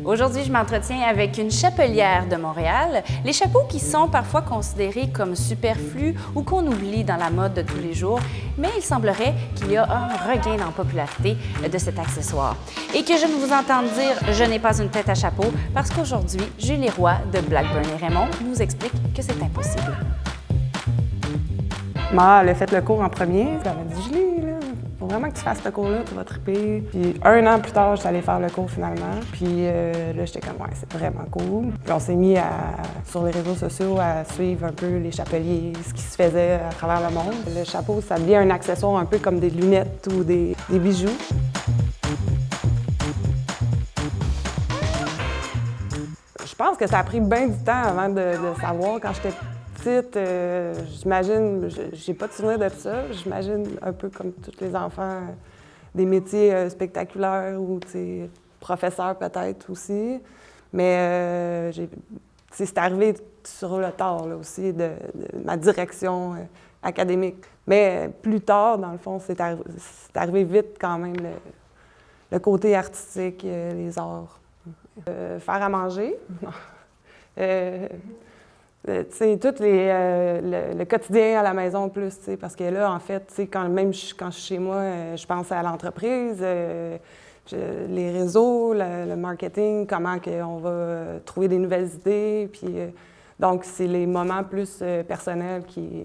Aujourd'hui, je m'entretiens avec une chapelière de Montréal. Les chapeaux qui sont parfois considérés comme superflus ou qu'on oublie dans la mode de tous les jours, mais il semblerait qu'il y a un regain en popularité de cet accessoire. Et que je ne vous entende dire « je n'ai pas une tête à chapeau » parce qu'aujourd'hui, Julie Roy de Blackburn et Raymond nous explique que c'est impossible. Ma, elle a fait le cours en premier. Elle m'a dit « Julie, là, faut vraiment que tu fasses ce cours-là, tu vas triper. » Puis 1 an plus tard, je suis allée faire le cours finalement. Puis là, j'étais comme « ouais, c'est vraiment cool. » Puis on s'est mis sur les réseaux sociaux à suivre un peu les chapeliers, ce qui se faisait à travers le monde. Le chapeau, ça devient un accessoire un peu comme des lunettes ou des bijoux. Je pense que ça a pris bien du temps avant de savoir. Quand j'étais petite, j'imagine, j'ai pas de souvenir de ça. J'imagine un peu comme tous les enfants, des métiers spectaculaires ou professeur peut-être aussi. Mais c'est arrivé sur le tard là, aussi de ma direction académique. Mais plus tard, dans le fond, c'est arrivé vite quand même le côté artistique, les arts. Faire à manger. Tout le quotidien à la maison plus, parce que là, en fait, quand je suis chez moi, je pense à l'entreprise, les réseaux, le marketing, comment on va trouver des nouvelles idées. Puis, donc, c'est les moments plus personnels qui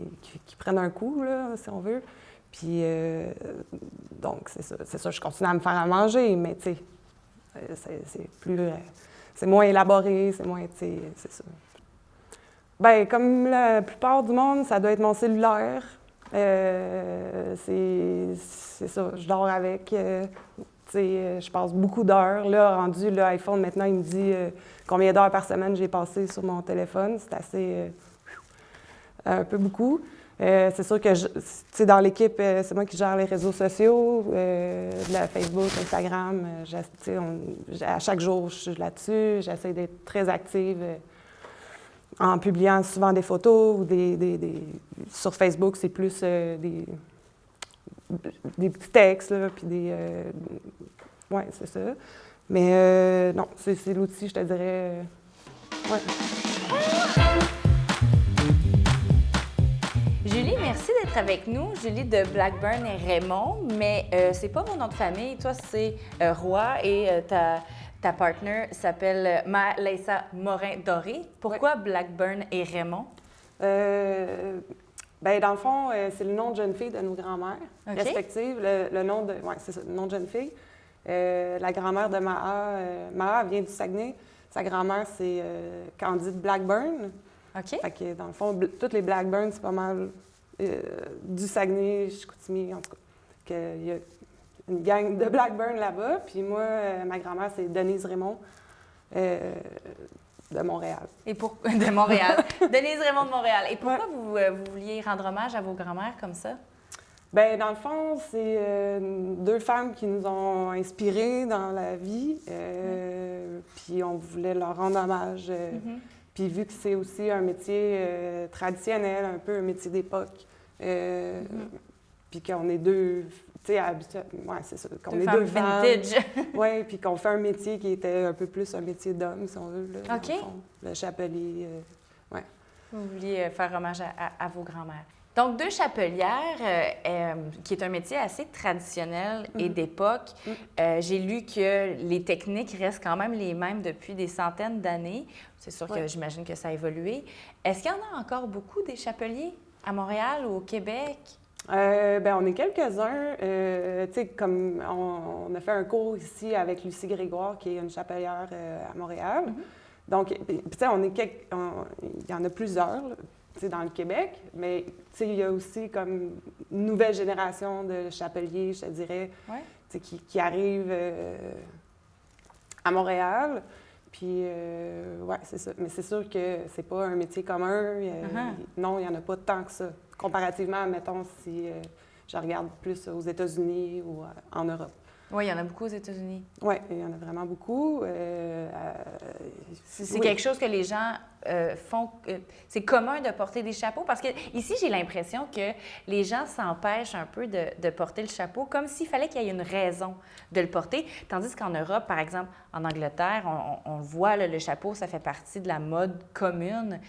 prennent un coup, là, si on veut. Puis, donc, c'est ça, je continue à me faire à manger, mais tu sais, c'est plus... c'est moins élaboré, c'est moins... c'est ça. Bien, comme la plupart du monde, ça doit être mon cellulaire. C'est ça, je dors avec. Je passe beaucoup d'heures. Là, rendu l'iPhone, maintenant, il me dit combien d'heures par semaine j'ai passé sur mon téléphone. C'est assez... un peu beaucoup. C'est sûr que dans l'équipe, c'est moi qui gère les réseaux sociaux, Facebook, Instagram. À chaque jour, je suis là-dessus. J'essaie d'être très active en publiant souvent des photos ou sur Facebook, c'est plus des petits textes, là, puis oui, c'est ça. Mais non, c'est l'outil, je te dirais. Ouais. Julie, merci d'être avec nous. Julie de Blackburn et Raymond, mais c'est pas mon nom de famille. Toi, c'est Roy et ta partner s'appelle Maëlissa Morin-Doré. Pourquoi Blackburn et Raymond? Bien, dans le fond, c'est le nom de jeune fille de nos grands-mères respectives. Le nom de... Oui, c'est ça, le nom de jeune fille. La grand-mère de Maha vient du Saguenay. Sa grand-mère, c'est Candide Blackburn. OK. Fait que, dans le fond, toutes les Blackburn, c'est pas mal du Saguenay, Chicoutimi, en tout cas. Il y a une gang de Blackburn là-bas. Puis moi, ma grand-mère, c'est Denise Raymond de Montréal. De Montréal. Denise Raymond de Montréal. Et pourquoi vous vouliez rendre hommage à vos grands-mères comme ça? Bien, dans le fond, c'est 2 femmes qui nous ont inspirées dans la vie. Puis on voulait leur rendre hommage. Puis vu que c'est aussi un métier traditionnel, un peu un métier d'époque, puis qu'on est 2, tu sais, ouais, c'est ça, qu'on est 2 femmes. Vintage. Oui, puis qu'on fait un métier qui était un peu plus un métier d'homme, si on veut, là, OK. dans le fond, le chapelier, ouais. Vous vouliez faire hommage à vos grands-mères. Donc, 2 chapelières, qui est un métier assez traditionnel et d'époque. J'ai lu que les techniques restent quand même les mêmes depuis des centaines d'années. C'est sûr que j'imagine que ça a évolué. Est-ce qu'il y en a encore beaucoup des chapeliers à Montréal ou au Québec? Bien, on est quelques-uns. Tu sais, comme on a fait un cours ici avec Lucie Grégoire, qui est une chapelière à Montréal. Donc, tu sais, il y en a plusieurs, là, dans le Québec, mais il y a aussi comme une nouvelle génération de chapeliers, je te dirais, qui arrivent à Montréal. Puis, ouais, c'est ça. Mais c'est sûr que c'est pas un métier commun. Non, il n'y en a pas tant que ça. Comparativement, mettons, si je regarde plus aux États-Unis ou en Europe. Oui, il y en a beaucoup aux États-Unis. Oui, il y en a vraiment beaucoup. C'est quelque chose que les gens font. C'est commun de porter des chapeaux parce que ici, j'ai l'impression que les gens s'empêchent un peu de porter le chapeau comme s'il fallait qu'il y ait une raison de le porter. Tandis qu'en Europe, par exemple, en Angleterre, on le voit, là, le chapeau, ça fait partie de la mode commune.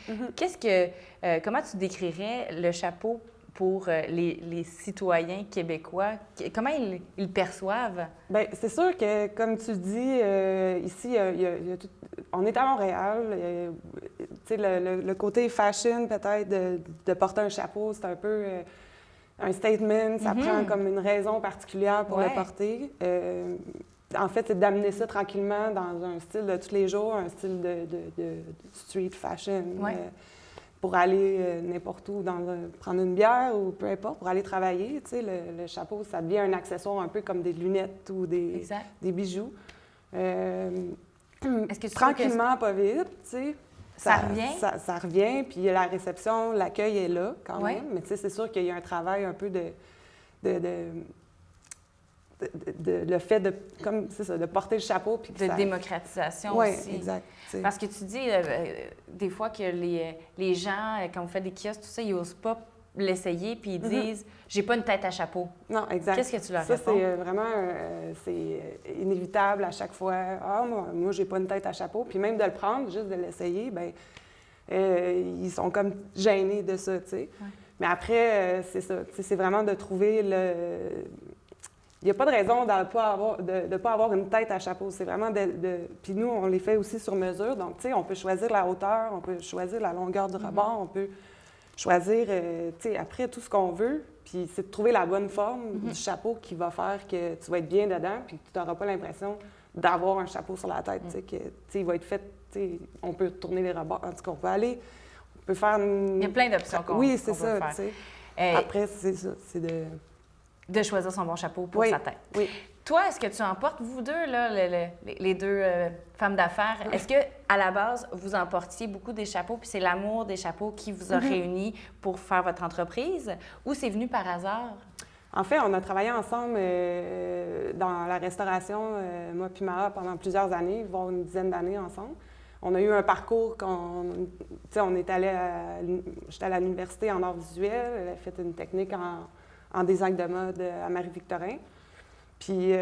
Comment tu décrirais le chapeau pour les citoyens québécois? Comment ils le perçoivent? Bien, c'est sûr que, comme tu dis, ici, il y a on est à Montréal. Tu sais, le côté fashion, peut-être, de porter un chapeau, c'est un peu un statement. Ça prend comme une raison particulière pour le porter. En fait, c'est d'amener ça tranquillement dans un style de tous les jours, un style de street fashion. Pour aller n'importe où, prendre une bière ou peu importe, pour aller travailler. Tu sais, le chapeau, ça devient un accessoire un peu comme des lunettes ou des bijoux. Est-ce que tranquillement, pas vite, tu sais. Ça revient? Ça revient, puis la réception, l'accueil est là quand même. Mais tu sais, c'est sûr qu'il y a un travail un peu le fait de, comme c'est ça, de porter le chapeau. Puis de démocratisation aussi. Oui, exact. T'sais. Parce que tu dis des fois que les gens, quand vous faites des kiosques, tout ça, ils n'osent pas l'essayer, puis ils disent « j'ai pas une tête à chapeau ». Non, exact. Qu'est-ce que tu leur réponds? Ça, c'est vraiment c'est inévitable à chaque fois. « Ah, moi j'ai pas une tête à chapeau ». Puis même de le prendre, juste de l'essayer, bien, ils sont comme gênés de ça, tu sais. Ouais. Mais après, c'est ça. C'est vraiment de trouver le... Il n'y a pas de raison de ne pas avoir une tête à chapeau. C'est vraiment Puis nous, on les fait aussi sur mesure. Donc, tu sais, on peut choisir la hauteur, on peut choisir la longueur du rebord, on peut choisir, tu sais, après, tout ce qu'on veut. Puis c'est de trouver la bonne forme du chapeau qui va faire que tu vas être bien dedans puis que tu n'auras pas l'impression d'avoir un chapeau sur la tête. Tu sais, il va être fait, tu sais, on peut tourner les rebords. En tout cas, on peut faire Il y a plein d'options qu'on Oui, c'est qu'on peut ça, tu sais. Après, c'est ça, c'est de choisir son bon chapeau pour sa tête. Oui. Toi, est-ce que tu emportes, vous deux, là, les deux femmes d'affaires, est-ce que à la base, vous emportiez beaucoup des chapeaux, puis c'est l'amour des chapeaux qui vous a réunis pour faire votre entreprise, ou c'est venu par hasard? En fait, on a travaillé ensemble dans la restauration, moi puis Mara, pendant plusieurs années, voire une dizaine d'années ensemble. On a eu un parcours on est allé j'étais à l'université en arts visuels, elle a fait une technique en design de mode à Marie-Victorin. Puis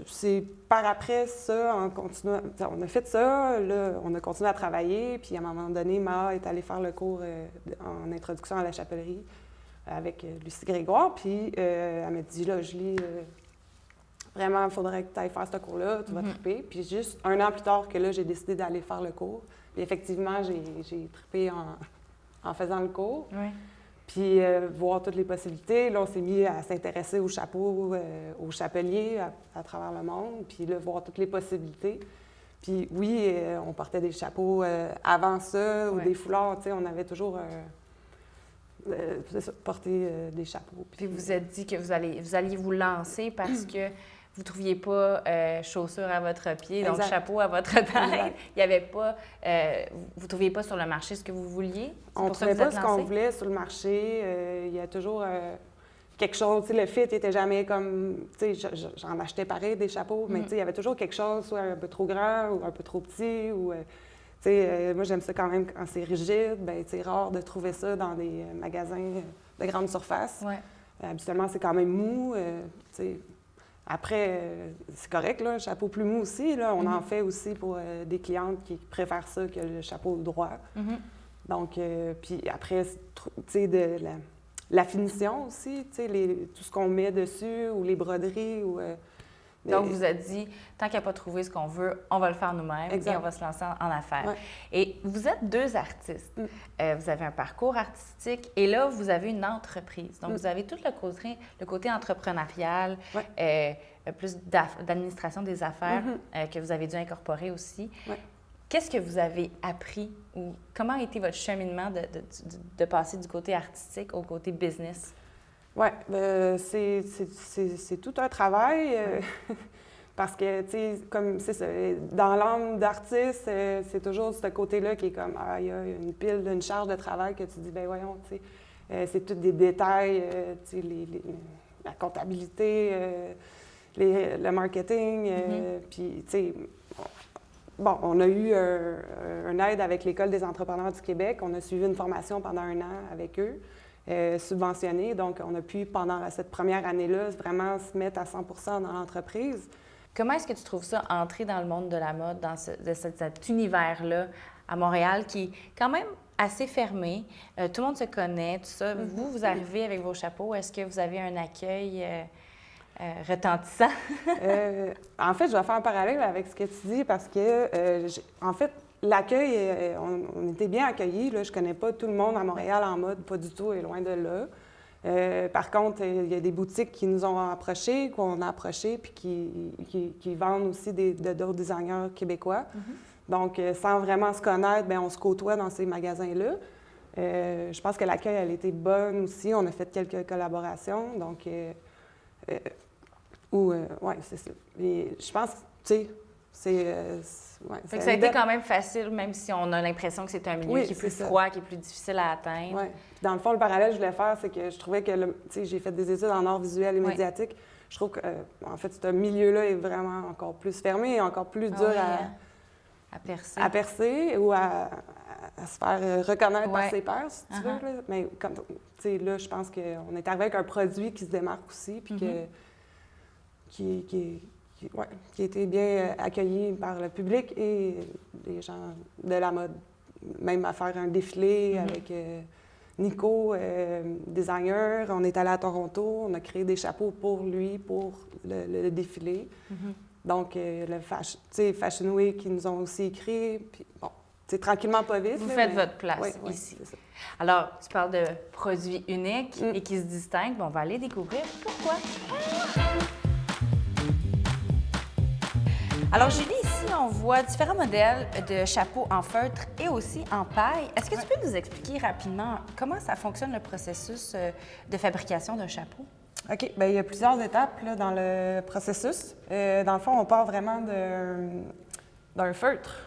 c'est par après ça, on a fait ça, là, on a continué à travailler, puis à un moment donné, Ma est allée faire le cours en introduction à la chapellerie avec Lucie Grégoire, puis elle m'a dit, là, Julie, vraiment, il faudrait que tu ailles faire ce cours-là, tu vas triper. Puis juste un an plus tard que là, j'ai décidé d'aller faire le cours. Puis effectivement, j'ai trippé en faisant le cours. Oui. Puis voir toutes les possibilités. Là, on s'est mis à s'intéresser aux chapeaux, aux chapeliers à travers le monde, puis là, voir toutes les possibilités. Puis oui, on portait des chapeaux avant ça, ou des foulards, tu sais, on avait toujours porté des chapeaux. Puis vous vous êtes dit que vous alliez vous lancer parce que vous ne trouviez pas chaussures à votre pied, donc chapeau à votre tête. Il y avait pas... vous ne trouviez pas sur le marché ce que vous vouliez? On ne trouvait pas ce qu'on voulait sur le marché. Il y a toujours quelque chose... Tu sais, le fit n'était jamais comme... Tu sais, j'en achetais pareil des chapeaux, mais tu sais, il y avait toujours quelque chose, soit un peu trop grand ou un peu trop petit, ou... tu sais, moi, j'aime ça quand même quand c'est rigide. Bien, c'est rare de trouver ça dans des magasins de grande surface. Ouais. Habituellement, c'est quand même mou, tu sais... Après, c'est correct, là, un chapeau plus mou aussi. Là, on en fait aussi pour des clientes qui préfèrent ça que le chapeau droit. Donc, puis après, tu sais, de la finition aussi, tu sais, tout ce qu'on met dessus ou les broderies. Donc, vous avez dit, tant qu'il n'y a pas trouvé ce qu'on veut, on va le faire nous-mêmes et on va se lancer en affaires. Ouais. Et vous êtes deux artistes. Vous avez un parcours artistique et là, vous avez une entreprise. Donc, vous avez tout le côté entrepreneurial, plus d'administration des affaires que vous avez dû incorporer aussi. Ouais. Qu'est-ce que vous avez appris ou comment a été votre cheminement de passer du côté artistique au côté business? Oui, c'est tout un travail parce que, tu sais, comme c'est ça, dans l'âme d'artiste, c'est toujours ce côté-là qui est comme, il y a une charge de travail que tu dis, ben voyons, tu sais, c'est tous des détails, tu sais, la comptabilité, le marketing. Puis, tu sais, bon, on a eu un aide avec l'École des entrepreneurs du Québec. On a suivi une formation pendant 1 an avec eux, subventionnée. Donc, on a pu, pendant cette première année-là, vraiment se mettre à 100% dans l'entreprise. Comment est-ce que tu trouves ça, entrer dans le monde de la mode, dans cet univers-là à Montréal, qui est quand même assez fermé? Tout le monde se connaît, tout ça. Vous arrivez avec vos chapeaux. Est-ce que vous avez un accueil retentissant? En fait, je vais faire un parallèle avec ce que tu dis parce que, en fait, l'accueil, on était bien accueillis. Là. Je connais pas tout le monde à Montréal en mode, pas du tout, et loin de là. Par contre, il y a des boutiques qui nous ont approchés, qu'on a approchés, puis qui vendent aussi d'autres designers québécois. Donc, sans vraiment se connaître, bien, on se côtoie dans ces magasins-là. Je pense que l'accueil, elle était bonne aussi. On a fait quelques collaborations. Donc, oui, c'est ça. Et je pense, tu sais, fait que ça a été quand même facile, même si on a l'impression que c'est un milieu qui est plus froid, qui est plus difficile à atteindre. Oui. Dans le fond, le parallèle que je voulais faire, c'est que je trouvais que, tu sais, j'ai fait des études en arts visuels et médiatiques. Je trouve que, en fait, ce milieu-là est vraiment encore plus fermé et encore plus dur à percer ou à se faire reconnaître par ses pairs, si tu veux. Là. Mais comme, tu sais, là, je pense qu'on est arrivé avec un produit qui se démarque aussi, puis qui a été bien accueilli par le public et les gens de la mode. Même à faire un défilé avec Nico, designer. On est allé à Toronto, on a créé des chapeaux pour lui, pour le défilé. Donc, le Fashion Week, qui nous ont aussi écrit. Puis, bon, c'est tranquillement, pas vite. Vous faites votre place ici. C'est ça. Alors, tu parles de produits uniques et qui se distinguent. Bon, on va aller découvrir pourquoi. Alors, Julie, ici, on voit différents modèles de chapeaux en feutre et aussi en paille. Est-ce que tu peux nous expliquer rapidement comment ça fonctionne le processus de fabrication d'un chapeau? OK. Bien, il y a plusieurs étapes là, dans le processus. Dans le fond, on part vraiment d'un feutre,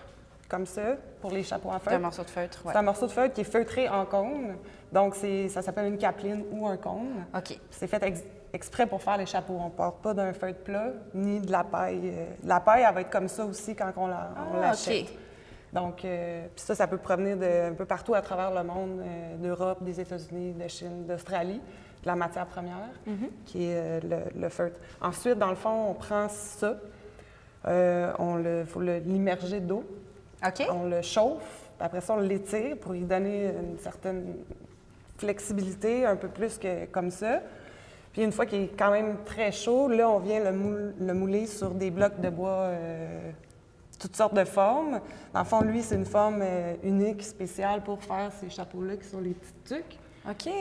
comme ça, pour les chapeaux en feutre. C'est un morceau de feutre, oui. C'est un morceau de feutre qui est feutré en cône. Donc, ça s'appelle une capeline ou un cône. OK. C'est fait exprès pour faire les chapeaux. On ne part pas d'un feutre plat ni de la paille. La paille, elle va être comme ça aussi quand on l'achète. OK. Donc, puis ça peut provenir d'un peu partout à travers le monde, d'Europe, des États-Unis, de Chine, d'Australie, de la matière première, qui est le feutre. Ensuite, dans le fond, on prend ça, faut l'immerger d'eau. OK. On le chauffe, puis après ça, on l'étire pour lui donner une certaine flexibilité, un peu plus que comme ça. Puis une fois qu'il est quand même très chaud, là, on vient le mouler sur des blocs de bois, toutes sortes de formes. Dans le fond, lui, c'est une forme unique, spéciale pour faire ces chapeaux-là qui sont les petits tucs. OK.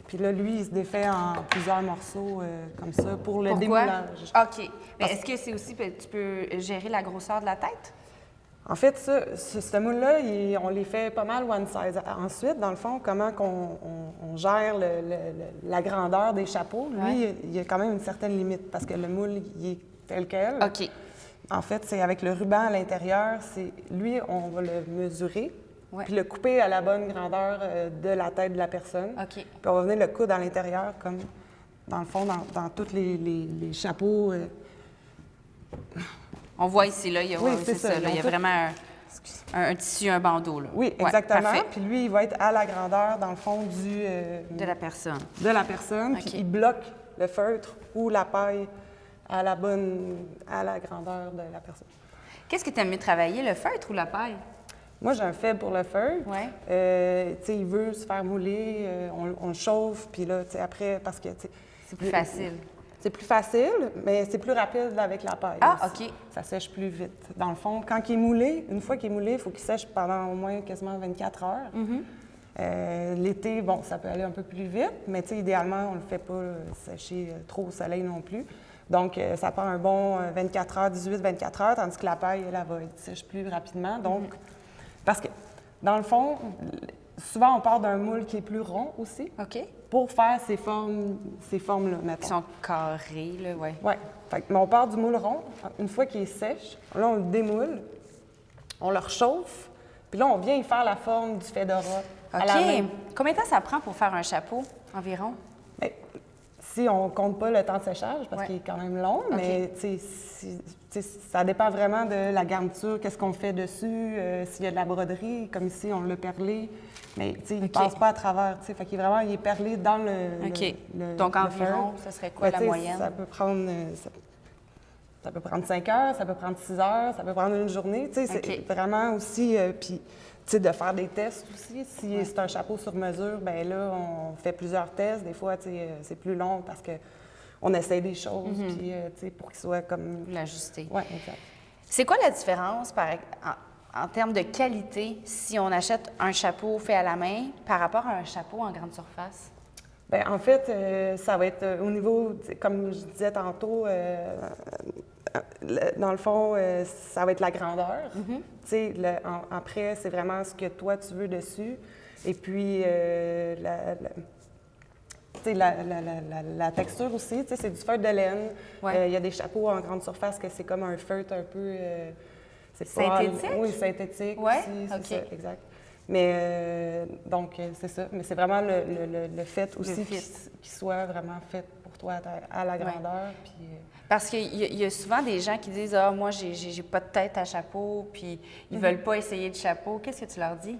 Puis là, lui, il se défait en plusieurs morceaux comme ça pour le Pourquoi? démoulage. OK. Mais est-ce que c'est aussi, tu peux gérer la grosseur de la tête? En fait, ce moule-là, on les fait pas mal one size. Ensuite, dans le fond, comment on gère la grandeur des chapeaux, lui, il y a quand même une certaine limite parce que le moule, il est tel quel. OK. En fait, c'est avec le ruban à l'intérieur, lui, on va le mesurer, puis le couper à la bonne grandeur de la tête de la personne. OK. Puis on va venir le coudre à l'intérieur, comme dans le fond, dans tous les chapeaux. On voit ici, là, il y a, c'est ça, là, il y a vraiment un tissu, un bandeau. Là. Oui, exactement. Ouais, puis lui, il va être à la grandeur, dans le fond, de la personne. De la personne, okay. Puis il bloque le feutre ou la paille à la grandeur de la personne. Qu'est-ce que tu aimes mieux travailler, le feutre ou la paille? Moi, j'ai un faible pour le feutre. Ouais. Tu sais, il veut se faire mouler, on le chauffe, puis là, tu sais, après, parce que, tu sais... C'est plus facile. C'est plus facile, mais c'est plus rapide avec la paille. Ah, OK. Ça sèche plus vite. Dans le fond, quand il est moulé, une fois qu'il est moulé, il faut qu'il sèche pendant au moins quasiment 24 heures. L'été, bon, ça peut aller un peu plus vite, mais tu sais, idéalement, on ne le fait pas sécher trop au soleil non plus. Donc, ça prend un bon 24 heures, 18-24 heures, tandis que la paille, elle va être sèche plus rapidement. Donc, parce que, dans le fond, souvent, on part d'un moule qui est plus rond aussi. OK. Pour faire ces formes-là, mettons. Qui sont carrées, là, oui. Oui. Mais on part du moule rond. Une fois qu'il est sèche, là, on le démoule, on le rechauffe, puis là, on vient y faire la forme du fedora à la main. Combien de temps ça prend pour faire un chapeau, environ? Bien, si on ne compte pas le temps de séchage, parce qu'il est quand même long, mais ça dépend vraiment de la garniture, qu'est-ce qu'on fait dessus, s'il y a de la broderie, comme ici, on l'a perlé, mais il ne passe pas à travers, fait qu'il il est perlé dans le Donc, le environ, fer. ça serait quoi la moyenne? Ça peut prendre... ça peut prendre 5 heures, ça peut prendre 6 heures, ça peut prendre une journée. C'est vraiment aussi... puis, de faire des tests aussi. Si c'est un chapeau sur mesure, bien là, on fait plusieurs tests. Des fois, c'est plus long parce qu'on essaie des choses, puis, pour qu'il soit comme... L'ajuster. Oui, exact. C'est quoi la différence en termes de qualité si on achète un chapeau fait à la main par rapport à un chapeau en grande surface? Bien, en fait, ça va être au niveau, comme je disais tantôt, dans le fond, ça va être la grandeur. Après, c'est vraiment ce que toi, tu veux dessus. Et puis, la texture aussi, c'est du feutre de laine. Il y a des chapeaux en grande surface que c'est comme un feutre un peu... synthétique? Oui, synthétique Oui, aussi, c'est ça, exact. Mais donc, c'est ça. Mais c'est vraiment le fait aussi qu'il soit vraiment fait pour toi à la grandeur. Puis, parce qu'il y a souvent des gens qui disent « Ah, moi, j'ai pas de tête à chapeau », puis ils veulent pas essayer de chapeau. Qu'est-ce que tu leur dis?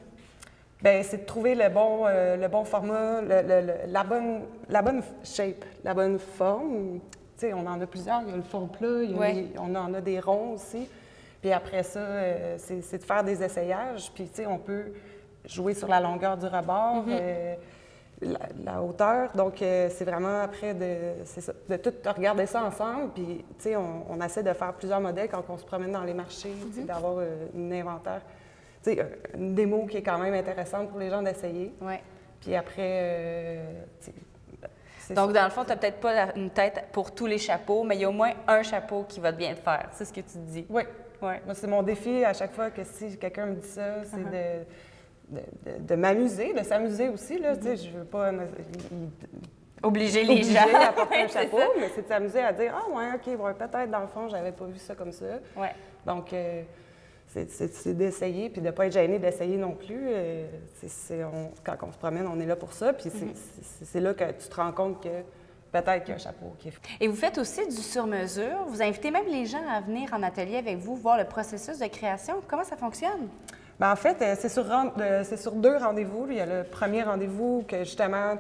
Bien, c'est de trouver le bon format, la bonne shape, la bonne forme. Tu sais, on en a plusieurs. Il y a le fond plat, on en a des ronds aussi. Puis après ça, c'est de faire des essayages. Puis, tu sais, on peut jouer sur la longueur du rebord, la hauteur. Donc, c'est vraiment après de tout regarder ça ensemble. Puis, tu sais, on essaie de faire plusieurs modèles quand on se promène dans les marchés, d'avoir un inventaire. Tu sais, une démo qui est quand même intéressante pour les gens d'essayer. Oui. Puis après, donc, dans le fond, tu n'as peut-être pas une tête pour tous les chapeaux, mais il y a au moins un chapeau qui va bien te faire. C'est ce que tu te dis. Oui. Ouais. Moi, c'est mon défi à chaque fois que si quelqu'un me dit ça, c'est de m'amuser, de s'amuser aussi. Là, tu sais, je veux pas obliger les gens à porter un chapeau, mais c'est de s'amuser à dire « Ah, ouais, OK, peut-être dans le fond, j'avais pas vu ça comme ça. Ouais. » Donc, c'est d'essayer, puis de ne pas être gêné d'essayer non plus. Quand on se promène, on est là pour ça, puis c'est là que tu te rends compte que peut-être qu'il y a un chapeau qui est fait. Et vous faites aussi du sur-mesure. Vous invitez même les gens à venir en atelier avec vous, voir le processus de création. Comment ça fonctionne? Bien, en fait, c'est sur 2 rendez-vous. Il y a le premier rendez-vous que, justement,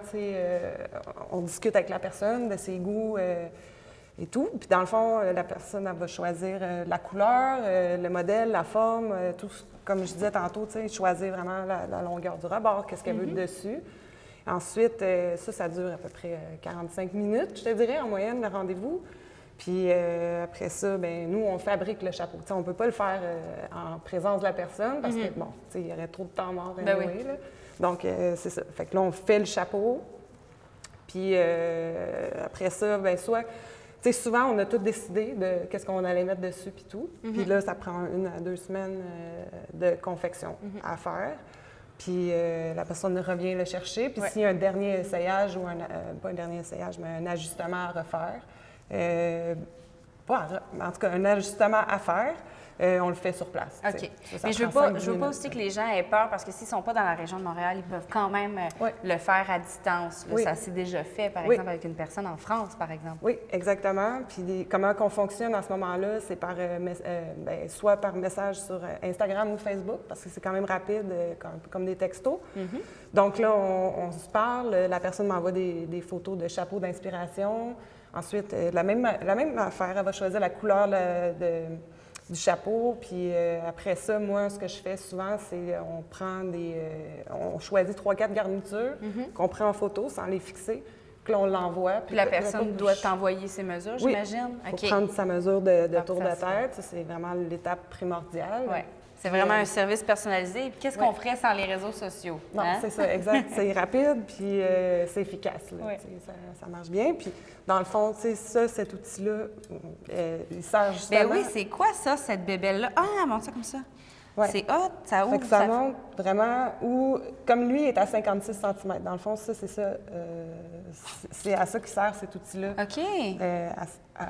on discute avec la personne de ses goûts et tout. Puis, dans le fond, la personne, elle va choisir la couleur, le modèle, la forme, tout, comme je disais tantôt, choisir vraiment la longueur du rebord, qu'est-ce qu'elle veut dessus. Ensuite, ça dure à peu près 45 minutes, je te dirais, en moyenne, le rendez-vous. Puis après ça, bien, nous, on fabrique le chapeau. T'sais, on ne peut pas le faire en présence de la personne parce que, bon, il y aurait trop de temps mort anyway, là. Donc, c'est ça. Fait que là, on fait le chapeau. Puis après ça, bien, soit... Tu sais, souvent, on a tout décidé de qu'est-ce qu'on allait mettre dessus puis tout. Puis là, ça prend 1 à 2 semaines de confection à faire. Puis la personne revient le chercher. Puis s'il y a un dernier essayage ou pas un dernier essayage, mais un ajustement à refaire, en tout cas, un ajustement à faire, on le fait sur place. OK. Mais je veux pas aussi que les gens aient peur parce que s'ils ne sont pas dans la région de Montréal, ils peuvent quand même le faire à distance. Là. Ça s'est déjà fait, par exemple, avec une personne en France, par exemple. Oui, exactement. Puis comment on fonctionne à ce moment-là, c'est par soit par message sur Instagram ou Facebook, parce que c'est quand même rapide, comme des textos. Donc là, on se parle, la personne m'envoie des photos de chapeaux d'inspiration. Ensuite, la même affaire, elle va choisir la couleur du chapeau. Puis après ça, moi, ce que je fais souvent, c'est on choisit 3-4 garnitures qu'on prend en photo sans les fixer. Puis là, on l'envoie. Puis la personne doit t'envoyer ses mesures, j'imagine? Oui, pour prendre sa mesure de tour de tête. Ça, c'est vraiment l'étape primordiale. Oui. C'est vraiment un service personnalisé. Et puis qu'est-ce qu'on ferait sans les réseaux sociaux? Non, c'est ça, exact. C'est rapide, puis c'est efficace. Là, ça marche bien. Puis, dans le fond, cet outil-là, il sert justement... Bien oui, c'est quoi ça, cette bébelle-là? Ah, montre ça comme ça. Ouais. C'est hot, ça ouvre. Ça montre vraiment où... Comme lui est à 56 cm. Dans le fond, ça, c'est ça. C'est à ça qu'il sert, cet outil-là. OK. À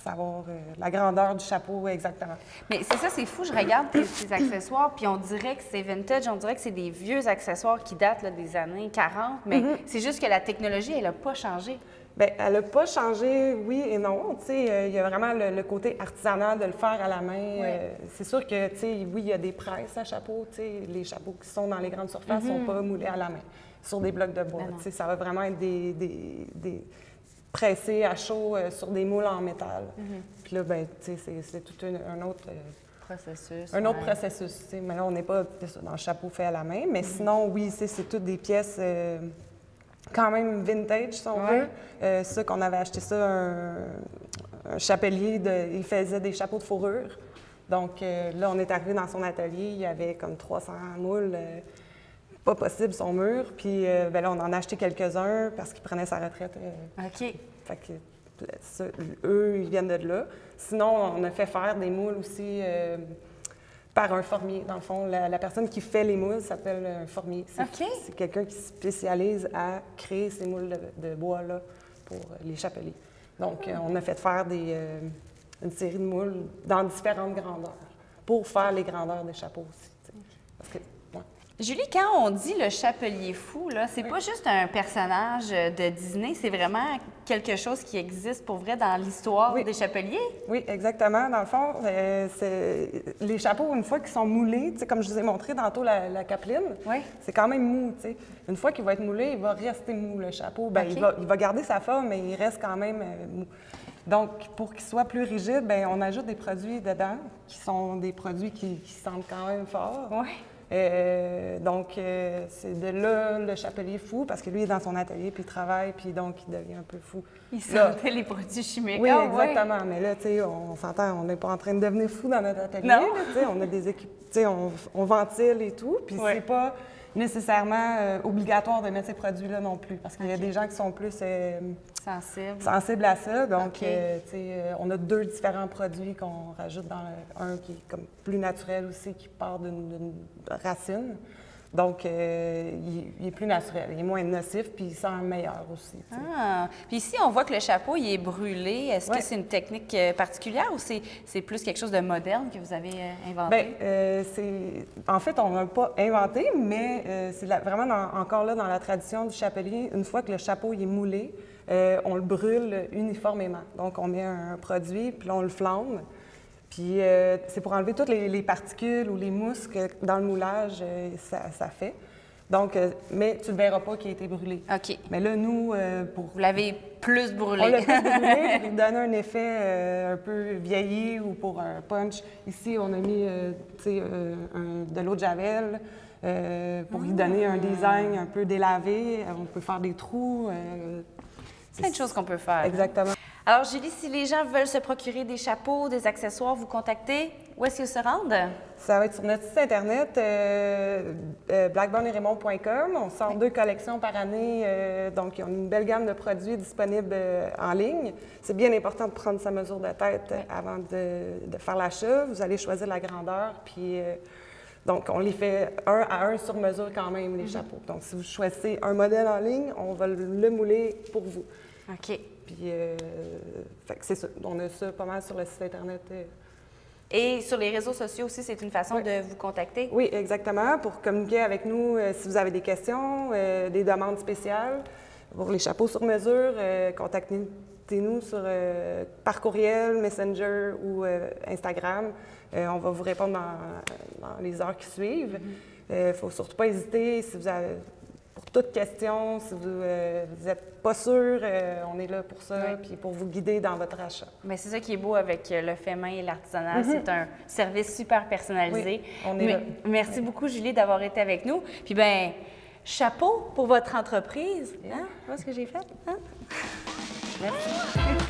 savoir la grandeur du chapeau exactement. Mais c'est ça, c'est fou. Je regarde tes accessoires, puis on dirait que c'est vintage, on dirait que c'est des vieux accessoires qui datent là, des années 40, mais c'est juste que la technologie, elle n'a pas changé. Bien, elle n'a pas changé, oui et non. Tu sais, il y a vraiment le côté artisanal de le faire à la main. C'est sûr que, tu sais, oui, il y a des presses à chapeau. Tu sais, les chapeaux qui sont dans les grandes surfaces ne sont pas moulés à la main sur des blocs de bois. Tu sais, ça va vraiment être des pressés à chaud sur des moules en métal. Puis là, ben, tu sais, c'est tout un autre... processus. Un autre processus. Tu sais. Mais là, on n'est pas dans le chapeau fait à la main. Mais sinon, oui, c'est toutes des pièces... quand même vintage, si on veut. Ça, qu'on avait acheté ça, un chapelier, il faisait des chapeaux de fourrure. Donc là, on est arrivé dans son atelier, il y avait comme 300 moules, pas possible son mur. Puis ben là, on en a acheté quelques-uns parce qu'il prenait sa retraite. OK. Fait que ça, eux, ils viennent de là. Sinon, on a fait faire des moules aussi par un formier. Dans le fond, la personne qui fait les moules s'appelle un formier. C'est quelqu'un qui se spécialise à créer ces moules de bois-là pour les chapeliers. Donc, on a fait faire une série de moules dans différentes grandeurs pour faire les grandeurs des chapeaux aussi. Parce que, Julie, quand on dit le chapelier fou, là, c'est pas juste un personnage de Disney, c'est vraiment quelque chose qui existe pour vrai dans l'histoire des chapeliers? Oui, exactement. Dans le fond, les chapeaux, une fois qu'ils sont moulés, comme je vous ai montré tantôt la capeline, c'est quand même mou. T'sais. Une fois qu'il va être moulé, il va rester mou, le chapeau. Bien, il va garder sa forme, mais il reste quand même mou. Donc, pour qu'il soit plus rigide, bien, on ajoute des produits dedans qui sont des produits qui sentent quand même fort. Donc, c'est de là le chapelier fou, parce que lui, il est dans son atelier, puis il travaille, puis donc, il devient un peu fou. Il sentait les produits chimiques. Oui, exactement. Mais là, tu sais, on s'entend, on n'est pas en train de devenir fou dans notre atelier. Non. Là, on a des équipes, tu sais, on ventile et tout, puis c'est pas nécessairement obligatoire de mettre ces produits-là non plus, parce qu'il y a des gens qui sont plus sensibles à ça. Donc, tu sais, on a 2 différents produits qu'on rajoute dans un qui est comme plus naturel aussi, qui part d'une racine. Donc, il est plus naturel, il est moins nocif, puis il sent meilleur aussi. T'sais. Puis ici, on voit que le chapeau, il est brûlé. Est-ce que c'est une technique particulière ou c'est plus quelque chose de moderne que vous avez inventé? Bien, en fait, on n'a pas inventé, mais c'est vraiment encore là dans la tradition du chapelier. Une fois que le chapeau il est moulé, on le brûle uniformément. Donc, on met un produit, puis là, on le flambe. Puis c'est pour enlever toutes les particules ou les mousses que dans le moulage, ça fait. Donc, mais tu ne verras pas qu'il a été brûlé. OK. Mais là, nous, Vous l'avez plus brûlé. On l'a plus brûlé pour lui donner un effet un peu vieilli ou pour un punch. Ici, on a mis de l'eau de javel pour lui donner un design un peu délavé. On peut faire des trous. Plein de choses qu'on peut faire. Exactement. Alors, Julie, si les gens veulent se procurer des chapeaux, des accessoires, vous contacter, où est-ce qu'ils se rendent? Ça va être sur notre site Internet, blackburnetraymond.com. On sort 2 collections par année, donc ils ont une belle gamme de produits disponibles en ligne. C'est bien important de prendre sa mesure de tête avant de faire l'achat. Vous allez choisir la grandeur, puis donc on les fait 1 à 1 sur mesure quand même, les chapeaux. Donc, si vous choisissez un modèle en ligne, on va le mouler pour vous. OK. Puis, fait que c'est ça. On a ça pas mal sur le site Internet. Et sur les réseaux sociaux aussi, c'est une façon de vous contacter? Oui, exactement. Pour communiquer avec nous, si vous avez des questions, des demandes spéciales, pour les chapeaux sur mesure, contactez-nous par courriel, Messenger ou Instagram. On va vous répondre dans les heures qui suivent. Il ne faut surtout pas hésiter si vous avez... Pour toute question, si vous n'êtes pas sûr, on est là pour ça, puis pour vous guider dans votre achat. Mais c'est ça qui est beau avec le fait main et l'artisanal. C'est un service super personnalisé. Oui, on est là. Merci beaucoup, Julie, d'avoir été avec nous. Puis bien, chapeau pour votre entreprise. Hein? Tu vois ce que j'ai fait? Hein? Merci.